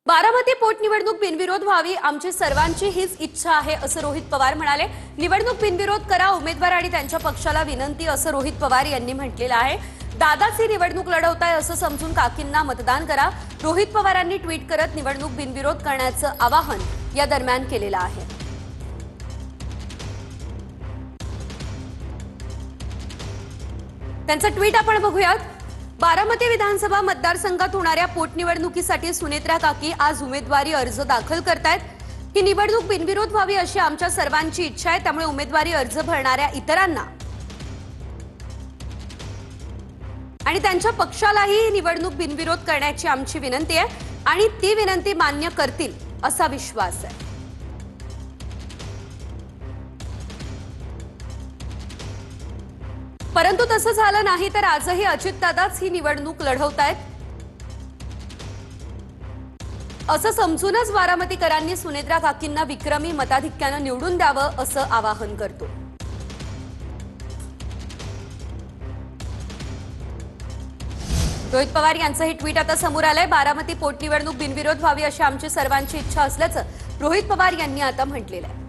बारामती पोटनिवडणूक बिनविरोध व्हावी आमची सर्वांची हीच इच्छा आहे असं रोहित पवार म्हणाले। निवडणूक बिनविरोध करा, उमेदवार आणि त्यांच्या पक्षाला विनंती असं रोहित पवार यांनी म्हटलेलं आहे। दादाची निवडणूक लढवताय असं समजून काकींना मतदान करा, रोहित पवारांनी ट्विट करत निवडणूक बिनविरोध करण्याचं आवाहन या दरम्यान केलेलं आहे। त्यांचं ट्विट आपण बघूयात। बारामती विधानसभा मतदारसंघात होणाऱ्या पोटनिवडणुकीसाठी सुनेत्रा काकी आज उमेदवारी अर्ज दाखल करतायत। ही निवडणूक बिनविरोध व्हावी अशी आमच्या सर्वांची इच्छा आहे, त्यामुळे उमेदवारी अर्ज भरणाऱ्या इतरांना आणि त्यांच्या पक्षालाही ही निवडणूक बिनविरोध करण्याची आमची विनंती आहे आणि ती विनंती मान्य करतील असा विश्वास आहे। परंतु तसं झालं नाही तर आजही अजितदादाच ही निवडणूक लढवतायत असं समजूनच बारामतीकरांनी सुनेत्रा काकींना विक्रमी मताधिक्यानं निवडून द्यावं असं आवाहन करतो। रोहित पवार यांचं हे ट्विट आता समोर आलंय। बारामती पोटनिवडणूक बिनविरोध व्हावी अशी आमची सर्वांची इच्छा असल्याचं रोहित पवार यांनी आता म्हटलेलं आहे।